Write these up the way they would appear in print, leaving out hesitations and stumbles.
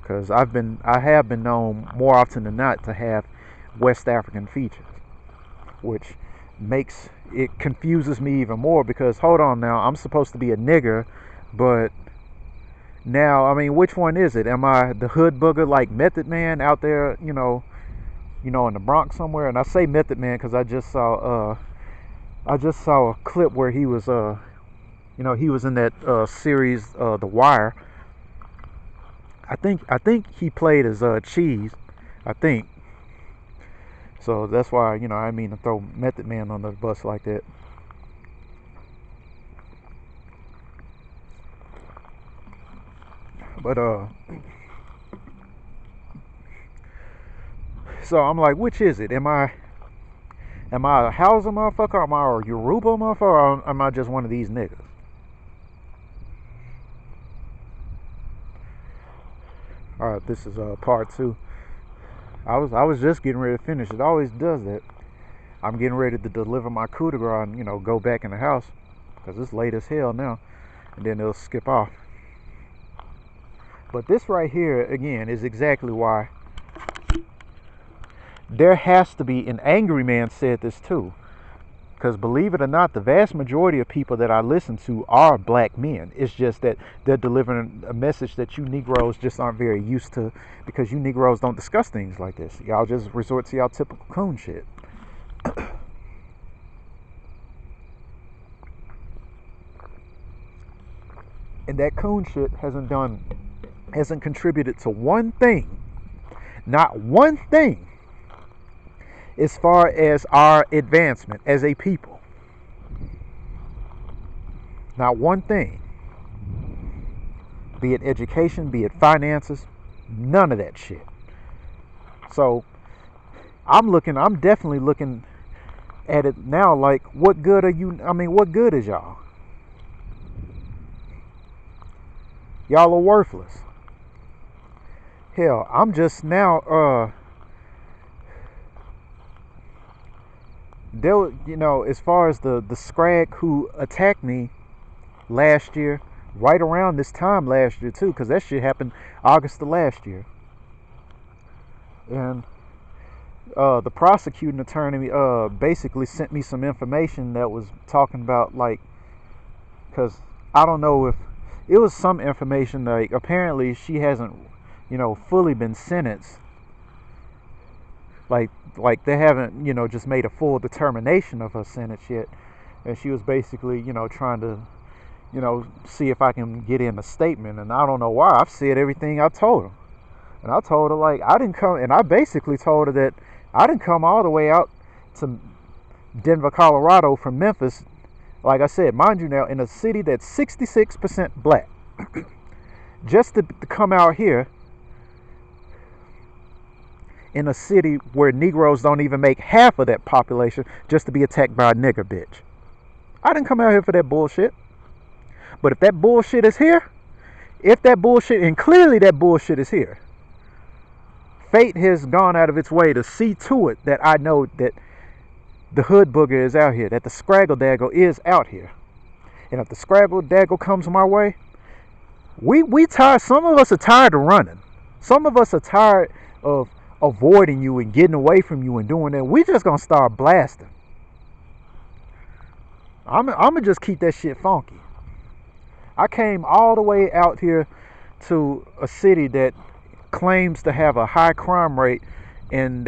because I have been known more often than not to have West African features, which makes it confuses me even more because hold on now, I'm supposed to be a nigger, but now I mean, which one is it? Am I the hood booger like Method Man out there, in the Bronx somewhere? And I say Method Man because I just saw a clip where he was he was in that series The Wire. I think he played as Cheese. I think so. That's why I mean to throw Method Man on the bus like that. But so I'm like, which is it? Am I a Hausa motherfucker? Am I a Yoruba motherfucker? Or am I just one of these niggas? All right, this is part two. I was just getting ready to finish. It always does that. I'm getting ready to deliver my coup de grace and go back in the house because it's late as hell now, and then it'll skip off. But this right here again is exactly why there has to be. An angry man said this too. Because believe it or not, the vast majority of people that I listen to are black men. It's just that they're delivering a message that you Negroes just aren't very used to because you Negroes don't discuss things like this. Y'all just resort to y'all typical coon shit. And that coon shit hasn't contributed to one thing, not one thing, as far as our advancement as a people. Not one thing. Be it education, be it finances, none of that shit. So I'm definitely looking at it now like, what good are you? I mean, what good is y'all? Y'all are worthless. Hell, I'm just now there, as far as the scrag who attacked me last year, right around this time last year too, because that shit happened August of last year. And the prosecuting attorney basically sent me some information that was talking about like, because I don't know if it was some information like apparently she hasn't fully been sentenced, like they haven't just made a full determination of her sentence yet, and she was basically trying to see if I can get in a statement. And I don't know why. I've said everything I told her. And I told her, like, I didn't come, and I basically told her that I didn't come all the way out to Denver, Colorado from Memphis. Like I said, mind you now, in a city that's 66% black, just to come out here in a city where Negroes don't even make half of that population just to be attacked by a nigger bitch. I didn't come out here for that bullshit. But if that bullshit is here, and clearly that bullshit is here, fate has gone out of its way to see to it that I know that the hood booger is out here, that the scraggle daggle is out here. And if the scraggle daggle comes my way, we tired. Some of us are tired of running. Some of us are tired of avoiding you and getting away from you and doing that. We just gonna start blasting. I'm gonna just keep that shit funky. I came all the way out here to a city that claims to have a high crime rate, and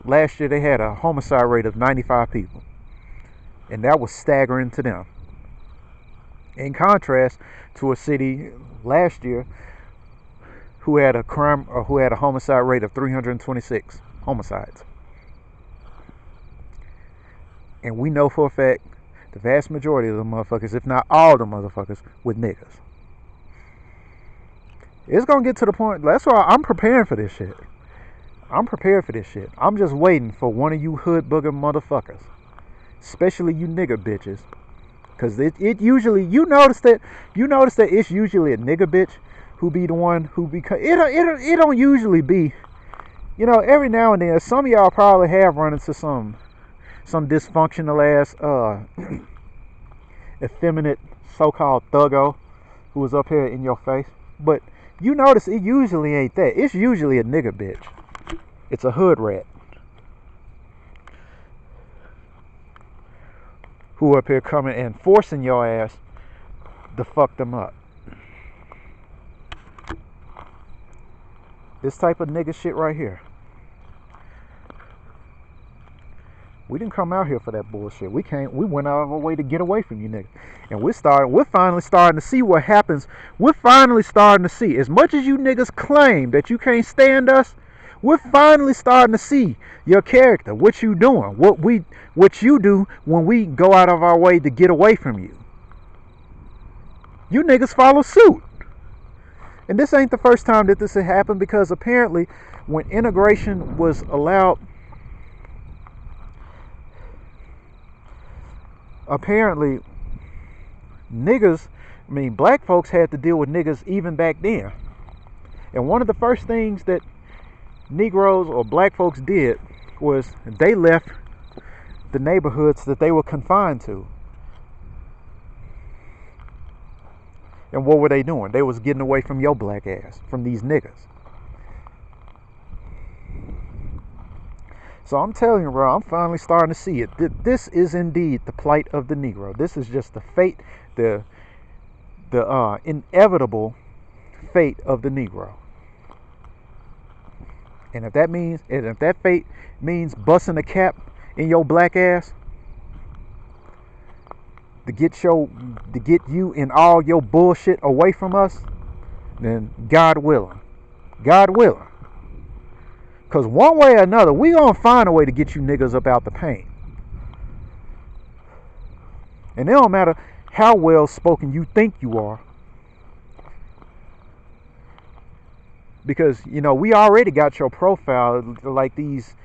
last year they had a homicide rate of 95 people, and that was staggering to them. In contrast to a city last year who had a homicide rate of 326 homicides, and we know for a fact the vast majority of the motherfuckers, if not all the motherfuckers, with niggas. It's gonna get to the point. That's why I'm preparing for this shit. I'm prepared for this shit. I'm just waiting for one of you hood booger motherfuckers, especially you nigger bitches, because it usually you notice that it's usually a nigger bitch who be the one who be it don't usually be, every now and then some of y'all probably have run into some dysfunctional ass effeminate so-called thuggo who was up here in your face. But You notice it usually ain't that. It's usually a nigga bitch. It's a hood rat who up here coming and forcing your ass to fuck them up. This type of nigga shit right here. We didn't come out here for that bullshit. We went out of our way to get away from you niggas. And we're finally starting to see what happens. We're finally starting to see, as much as you niggas claim that you can't stand us, we're finally starting to see your character, what you doing, what you do when we go out of our way to get away from you. You niggas follow suit. And this ain't the first time that this had happened, because apparently when integration was allowed, apparently black folks had to deal with niggas even back then. And one of the first things that Negroes or black folks did was they left the neighborhoods that they were confined to. And what were they doing? They was getting away from your black ass, from these niggas. So I'm telling you, bro, I'm finally starting to see it. This is indeed the plight of the Negro. This is just the fate, the inevitable fate of the Negro. And if that fate means busting a cap in your black ass to get you and all your bullshit away from us, then God willing. Because one way or another, we gonna find a way to get you niggas up out the paint. And it don't matter how well spoken you think you are. Because, we already got your profile, like these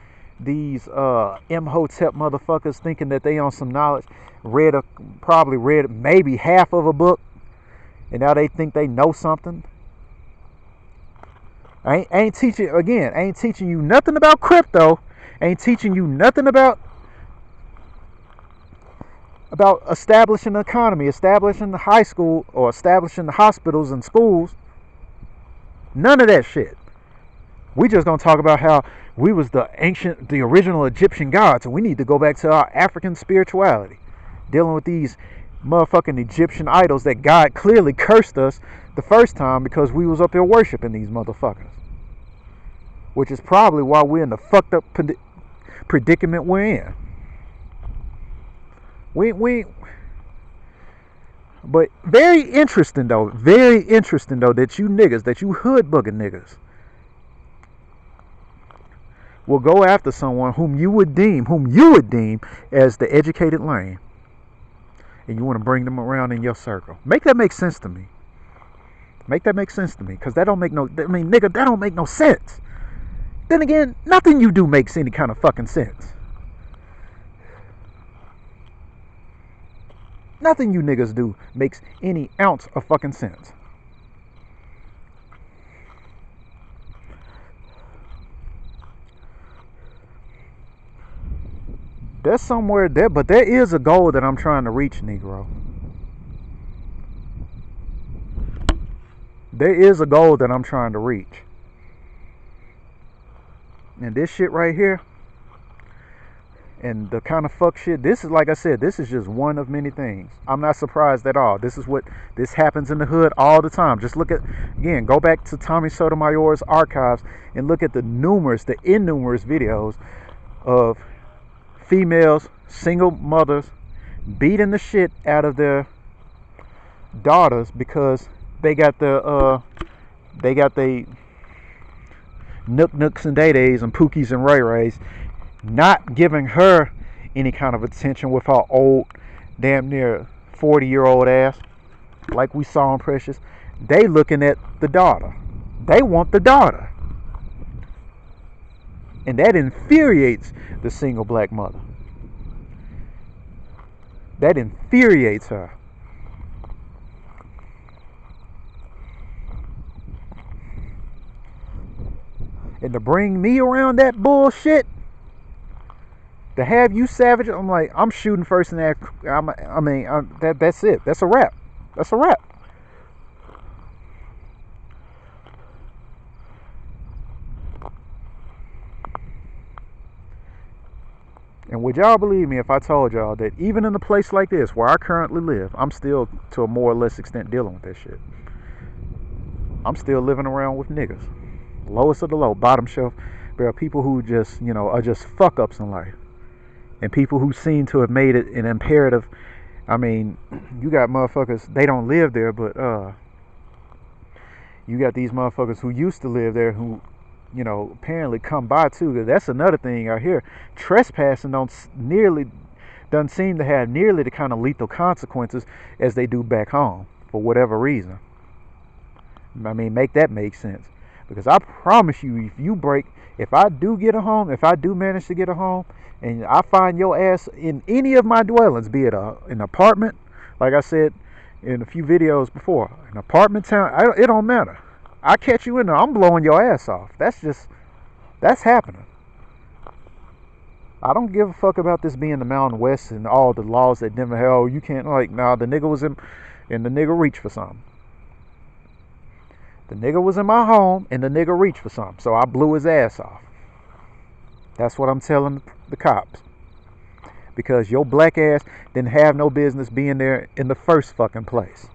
Imhotep motherfuckers thinking that they on some knowledge, probably read maybe half of a book, and now they think they know something. I ain't teaching you nothing about crypto. Ain't teaching you nothing about establishing the economy, establishing the high school, or establishing the hospitals and schools. None of that shit. We just gonna talk about how we was the original Egyptian gods, and we need to go back to our African spirituality, dealing with these motherfucking Egyptian idols that God clearly cursed us the first time because we was up there worshiping these motherfuckers. Which is probably why we're in the fucked up predicament we're in. But very interesting though that you niggas, that you hood booger niggas, will go after someone whom you would deem as the educated lame, and you want to bring them around in your circle. Make that make sense to me. Because that don't make that don't make no sense. Then again, nothing you do makes any kind of fucking sense. Nothing you niggas do makes any ounce of fucking sense. There's somewhere there, but there is a goal that I'm trying to reach, Negro. There is a goal that I'm trying to reach. And this shit right here, and the kind of fuck shit, this is, like I said, this is just one of many things. I'm not surprised at all. This happens in the hood all the time. Just go back to Tommy Sotomayor's archives and look at the innumerous videos of females, single mothers, beating the shit out of their daughters because they got the nooks and day-days and pookies and ray-rays, not giving her any kind of attention with her old, damn near 40-year-old ass, like we saw in Precious. They looking at the daughter. They want the daughter. And that infuriates the single black mother. That infuriates her. And to bring me around that bullshit, to have you savage, I'm like, I'm shooting first and that. That's it. That's a wrap. And would y'all believe me if I told y'all that even in a place like this where I currently live, I'm still to a more or less extent dealing with that shit. I'm still living around with niggas. Lowest of the low, bottom shelf. There are people who just, are just fuck ups in life. And people who seem to have made it an imperative. I mean, you got motherfuckers, they don't live there, but you got these motherfuckers who used to live there who, apparently come by too. That's another thing out here. Trespassing doesn't seem to have nearly the kind of lethal consequences as they do back home for whatever reason. I mean, make that make sense. Because I promise you, if I do manage to get a home, and I find your ass in any of my dwellings, be it an apartment, like I said in a few videos before, an apartment town, it don't matter. I catch you in there, I'm blowing your ass off. That's happening. I don't give a fuck about this being the Mountain West and all the laws that never held. You can't, the nigga was in, and the nigga reached for something. The nigga was in my home, and the nigga reached for something, so I blew his ass off. That's what I'm telling the cops. Because your black ass didn't have no business being there in the first fucking place.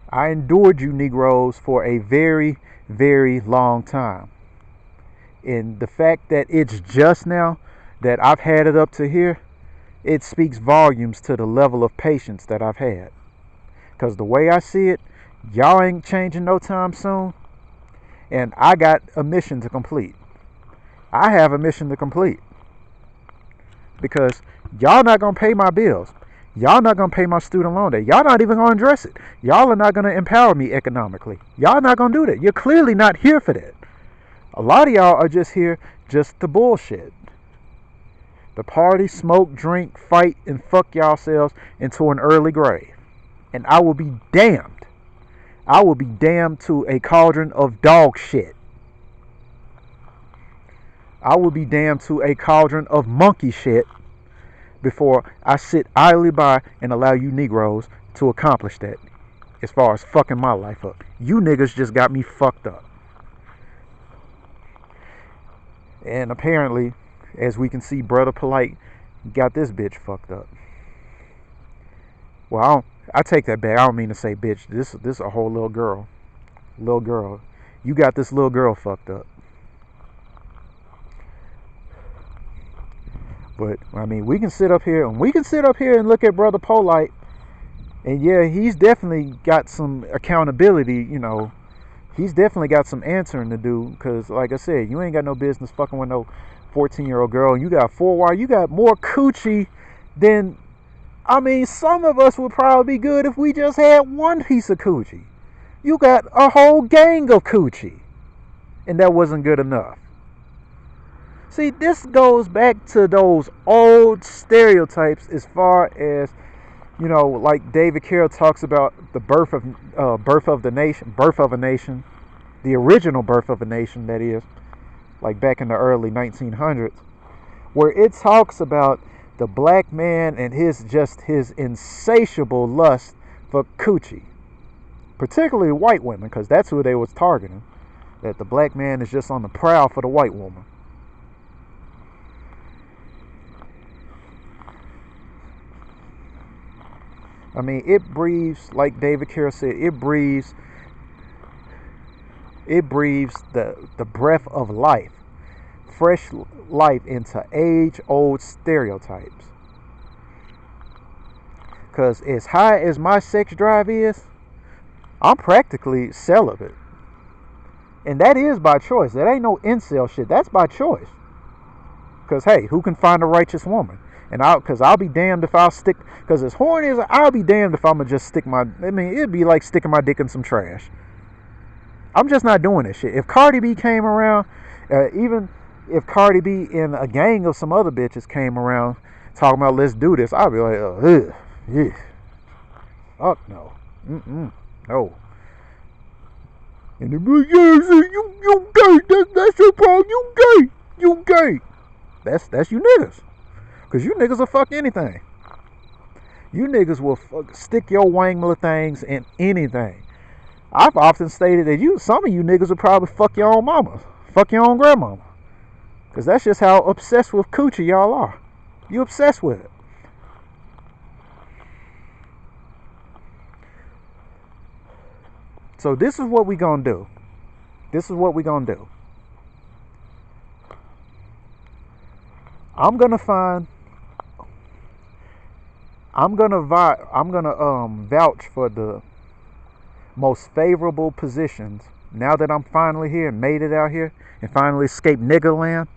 I endured you Negroes for a very, very long time. And the fact that it's just now that I've had it up to here, it speaks volumes to the level of patience that I've had. Because the way I see it, y'all ain't changing no time soon. And I got a mission to complete. I have a mission to complete. Because y'all not going to pay my bills. Y'all not going to pay my student loan debt. Y'all not even going to address it. Y'all are not going to empower me economically. Y'all not going to do that. You're clearly not here for that. A lot of y'all are just here just to bullshit. The party, smoke, drink, fight, and fuck yourselves into an early grave. And I will be damned. I will be damned to a cauldron of dog shit. I will be damned to a cauldron of monkey shit before I sit idly by and allow you Negroes to accomplish that as far as fucking my life up. You niggas just got me fucked up. And apparently, as we can see, Brother Polight got this bitch fucked up. Well, I take that back. I don't mean to say bitch. This is a whole little girl. Little girl. You got this little girl fucked up. But, I mean, we can sit up here and look at Brother Polight. And yeah, he's definitely got some accountability, He's definitely got some answering to do. Because, like I said, you ain't got no business fucking with no 14-year-old girl. And you got 4 wire. You got more coochie than... I mean, some of us would probably be good if we just had one piece of coochie. You got a whole gang of coochie. And that wasn't good enough. See, this goes back to those old stereotypes as far as, like David Carroll talks about the birth of a nation, the original birth of a nation, that is, like back in the early 1900s, where it talks about the black man and his insatiable lust for coochie, particularly white women, because that's who they was targeting. That the black man is just on the prowl for the white woman. I mean, it breathes, like David Carroll said, it breathes the breath of life, fresh life into age-old stereotypes. Because as high as my sex drive is, I'm practically celibate. And that is by choice. That ain't no incel shit. That's by choice. Because, hey, who can find a righteous woman? And I'll be damned if because as horny as I'll be damned if I'm going to just it'd be like sticking my dick in some trash. I'm just not doing this shit. If Cardi B came around, even if Cardi B and a gang of some other bitches came around talking about let's do this, I'd be like, ugh, fuck no. No. And they'd be like, yeah, you gay, that's your problem, you gay. That's you niggas. Because you niggas will fuck anything. You niggas will stick your wangler things in anything. I've often stated that some of you niggas will probably fuck your own mama. Fuck your own grandmama. Because that's just how obsessed with coochie y'all are. You obsessed with it. So this is what we gonna do. This is what we gonna do. I'm gonna vouch for the most favorable positions now that I'm finally here and made it out here and finally escaped nigger land.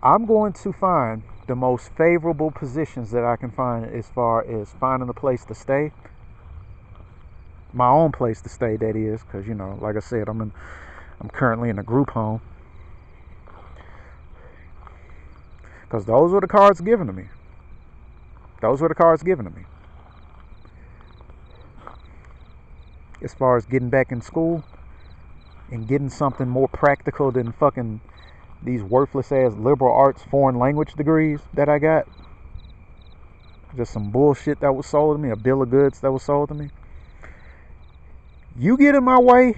I'm going to find the most favorable positions that I can find as far as finding a place to stay. My own place to stay, that is, because, you know, like I said, I'm currently in a group home. Because those were the cards given to me. Those were the cards given to me. As far as getting back in school and getting something more practical than fucking these worthless ass liberal arts foreign language degrees that I got. Just some bullshit that was sold to me, a bill of goods that was sold to me. You get in my way,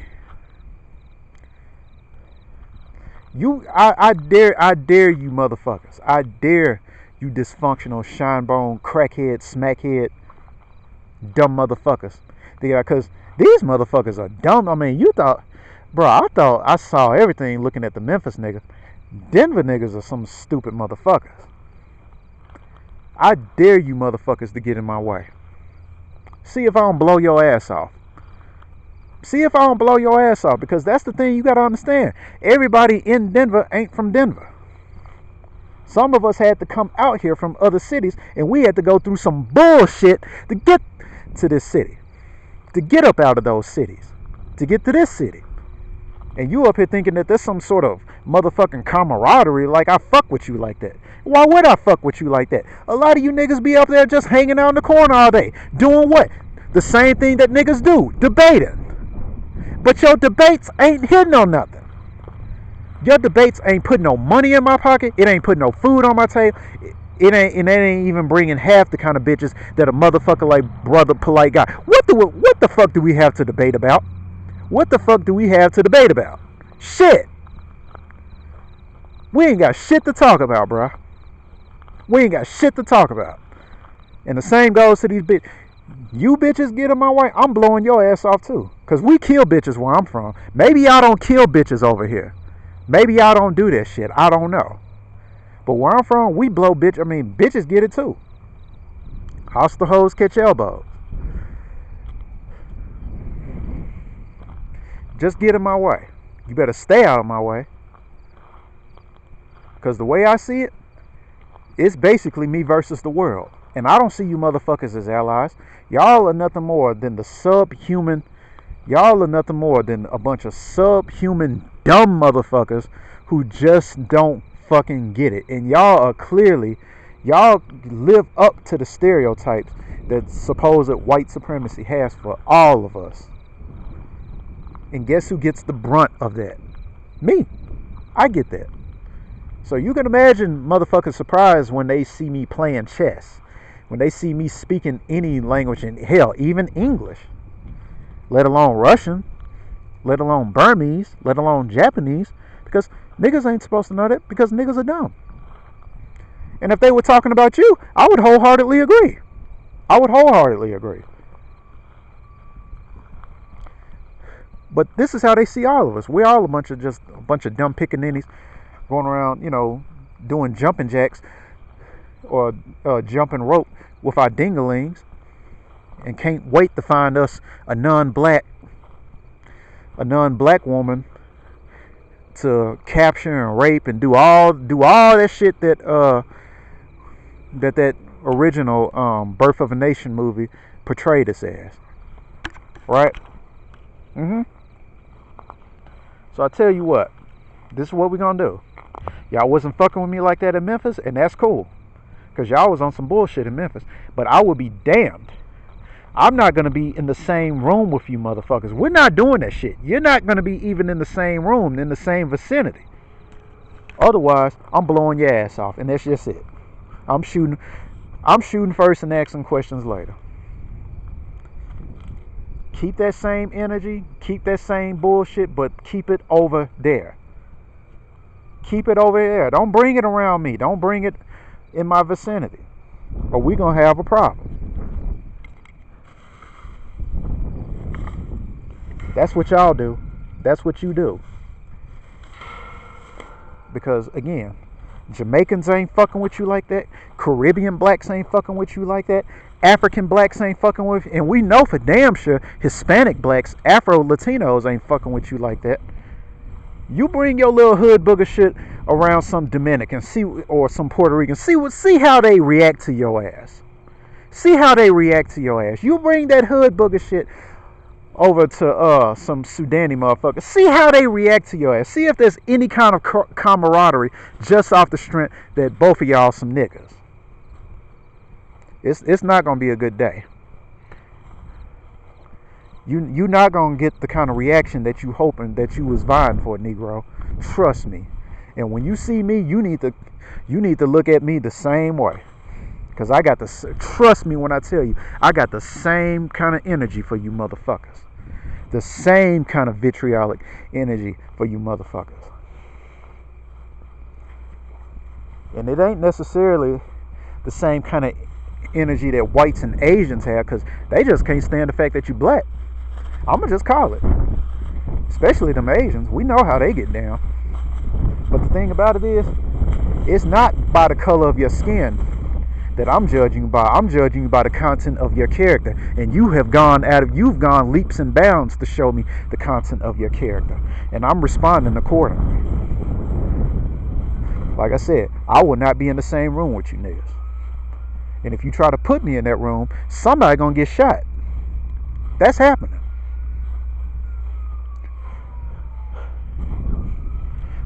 I dare you motherfuckers. I dare you dysfunctional, shinebone, crackhead, smackhead, dumb motherfuckers. Because these motherfuckers are dumb. I mean, you thought, bro, I thought I saw everything looking at the Memphis niggas. Denver niggas are some stupid motherfuckers. I dare you motherfuckers to get in my way. See if I don't blow your ass off. See if I don't blow your ass off, because that's the thing you gotta understand. Everybody in Denver ain't from Denver. Some of us had to come out here from other cities, and we had to go through some bullshit to get to this city, to get up out of those cities, to get to this city. And you up here thinking that there's some sort of motherfucking camaraderie, like I fuck with you like that. Why would I fuck with you like that? A lot of you niggas be up there just hanging out in the corner all day. Doing what? The same thing that niggas do. Debating. But your debates ain't hitting on nothing. Your debates ain't putting no money in my pocket. It ain't putting no food on my table. It ain't even bringing half the kind of bitches that a motherfucker like Brother Polight got. What the fuck do we have to debate about? What the fuck do we have to debate about? Shit. We ain't got shit to talk about, bruh. We ain't got shit to talk about. And the same goes to these bitches. You bitches get in my way, I'm blowing your ass off too. Because we kill bitches where I'm from. Maybe y'all don't kill bitches over here. Maybe y'all don't do that shit. I don't know. But where I'm from, we blow bitches get it too. Hostile hoes catch elbows. Just get in my way. You better stay out of my way. Because the way I see it, it's basically me versus the world. And I don't see you motherfuckers as allies. Y'all are nothing more than the subhuman. Y'all are nothing more than a bunch of subhuman dumb motherfuckers who just don't fucking get it. And y'all live up to the stereotypes that supposed white supremacy has for all of us. And guess who gets the brunt of that? Me. I get that. So you can imagine motherfuckers surprised when they see me playing chess. When they see me speaking any language, in hell, even English. Let alone Russian. Let alone Burmese. Let alone Japanese. Because niggas ain't supposed to know that, because niggas are dumb. And if they were talking about you, I would wholeheartedly agree. I would wholeheartedly agree. But this is how they see all of us. We're all a bunch of dumb pickaninnies going around, doing jumping jacks or jumping rope with our dingalings, and can't wait to find us a non-black woman to capture and rape and do all that shit that original Birth of a Nation movie portrayed us as. Right? So I tell you what, this is what we're gonna do. Y'all wasn't fucking with me like that in Memphis, and that's cool, because y'all was on some bullshit in Memphis. But I would be damned. I'm not gonna be in the same room with you motherfuckers. We're not doing that shit. You're not gonna be even in the same room, in the same vicinity. Otherwise, I'm blowing your ass off, and that's just it. I'm shooting first and asking questions later. Keep that same energy, keep that same bullshit, but keep it over there. Keep it over there. Don't bring it around me. Don't bring it in my vicinity, or we're going to have a problem. That's what y'all do. That's what you do. Because, again, Jamaicans ain't fucking with you like that. Caribbean blacks ain't fucking with you like that. African blacks ain't fucking with you. And we know for damn sure Hispanic blacks, Afro-Latinos ain't fucking with you like that. You bring your little hood booger shit around some Dominican, or some Puerto Rican, see how they react to your ass. See how they react to your ass. You bring that hood booger shit over to some Sudani motherfuckers. See how they react to your ass. See if there's any kind of camaraderie just off the strength that both of y'all some niggas. It's not gonna be a good day. You're not gonna get the kind of reaction that you hoping that you was vying for, Negro. Trust me. And when you see me, you need to look at me the same way. Cause I got trust me when I tell you, I got the same kind of energy for you motherfuckers. The same kind of vitriolic energy for you motherfuckers. And it ain't necessarily the same kind of energy that whites and Asians have, because they just can't stand the fact that you black. I'ma just call it. Especially them Asians. We know how they get down. But the thing about it is, it's not by the color of your skin that I'm judging you by. I'm judging you by the content of your character. And you've gone leaps and bounds to show me the content of your character. And I'm responding accordingly. Like I said, I will not be in the same room with you niggas. And if you try to put me in that room, somebody gonna get shot. That's happening.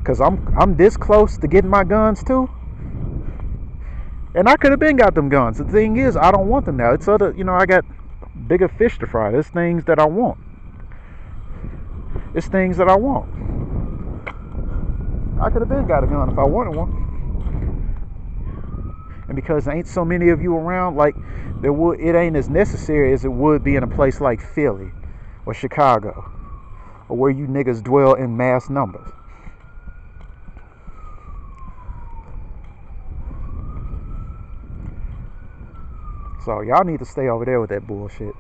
Cause I'm this close to getting my guns too. And I could have been got them guns. The thing is, I don't want them now. It's I got bigger fish to fry. There's things that I want. It's things that I want. I could have been got a gun if I wanted one. And because there ain't so many of you around, like it ain't as necessary as it would be in a place like Philly or Chicago, or where you niggas dwell in mass numbers. So y'all need to stay over there with that bullshit.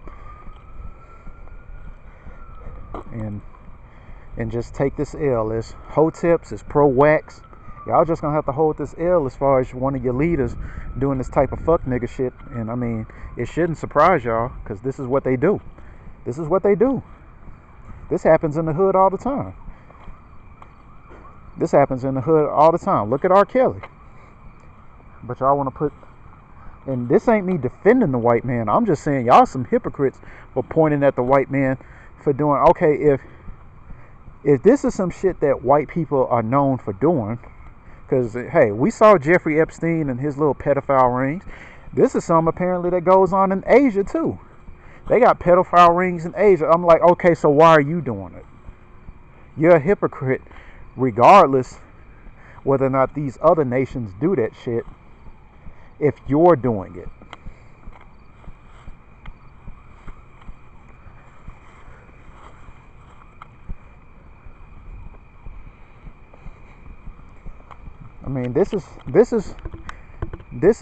And just take this L. It's Hoteps, it's pro-wax. Y'all just gonna have to hold this L as far as one of your leaders doing this type of fuck nigga shit. And I mean, it shouldn't surprise y'all, because this is what they do. This is what they do. This happens in the hood all the time. This happens in the hood all the time. Look at R. Kelly. But y'all want to put... And this ain't me defending the white man. I'm just saying y'all some hypocrites for pointing at the white man for doing... Okay, if this is some shit that white people are known for doing... Because, hey, we saw Jeffrey Epstein and his little pedophile rings. This is something apparently that goes on in Asia, too. They got pedophile rings in Asia. I'm like, okay, so why are you doing it? You're a hypocrite regardless whether or not these other nations do that shit, if you're doing it. I mean, this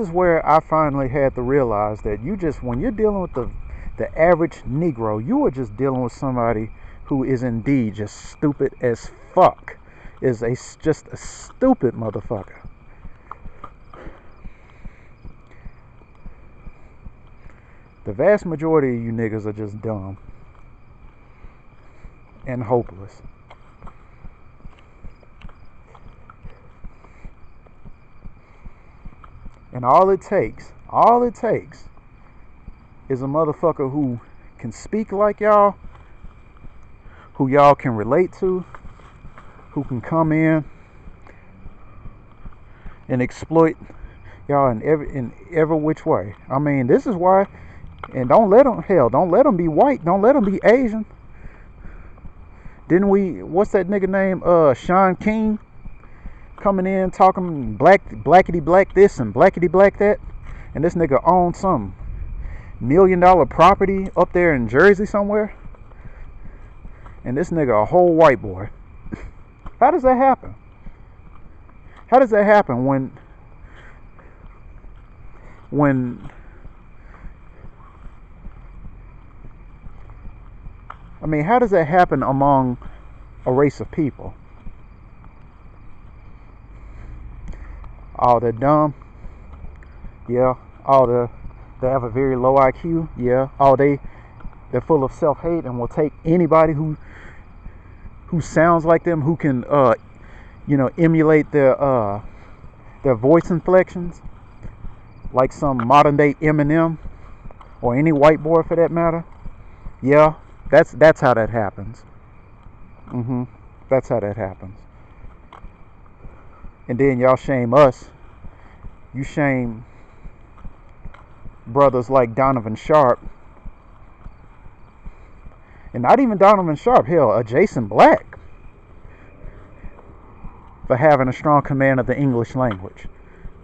is where I finally had to realize that when you're dealing with the average Negro, you are just dealing with somebody who is indeed just stupid as fuck. Just a stupid motherfucker. The vast majority of you niggas are just dumb and hopeless. And all it takes is a motherfucker who can speak like y'all, who y'all can relate to, who can come in and exploit y'all in every which way. I mean, this is why. And don't let them be white. Don't let them be Asian. What's that nigga name? Sean King coming in talking blackity black this and blackity black that. And this nigga owns some $1 million property up there in Jersey somewhere. and this nigga a whole white boy. How does that happen? How does that happen when I mean, how does that happen among a race of people? Oh, they're dumb. Yeah. Oh, they have a very low IQ. Yeah. Oh, they're full of self-hate and will take anybody who sounds like them, who can emulate their voice inflections, like some modern day Eminem or any white boy for that matter. Yeah, that's how that happens. That's how that happens. And then y'all shame us. You shame brothers like Donovan Sharp, and not even Donovan Sharp. Hell, a Jason Black, for having a strong command of the English language,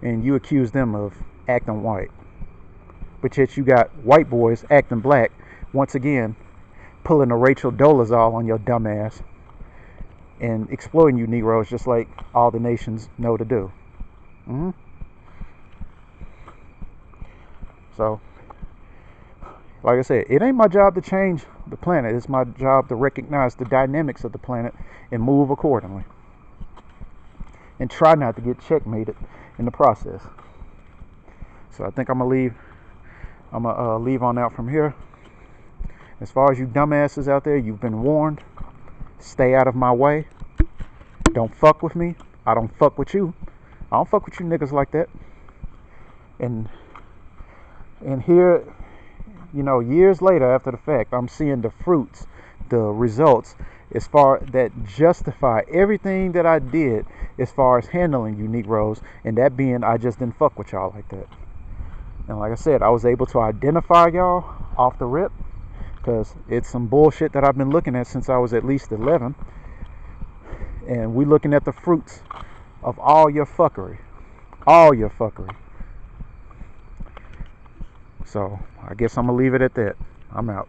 and you accuse them of acting white. But yet you got white boys acting black, once again pulling a Rachel Dolezal on your dumb ass and exploiting you Negroes just like all the nations know to do. So, like I said, it ain't my job to change the planet. It's my job to recognize the dynamics of the planet and move accordingly. And try not to get checkmated in the process. So I think I'm gonna leave on out from here. As far as you dumbasses out there, you've been warned. Stay out of my way. Don't fuck with me. I don't fuck with you. I don't fuck with you niggas like that. And here, years later after the fact, I'm seeing the fruits, the results, as far that justify everything that I did as far as handling you Negroes, and that being I just didn't fuck with y'all like that. And like I said, I was able to identify y'all off the rip, because it's some bullshit that I've been looking at since I was at least 11. And we looking at the fruits of all your fuckery. All your fuckery. So, I guess I'm going to leave it at that. I'm out.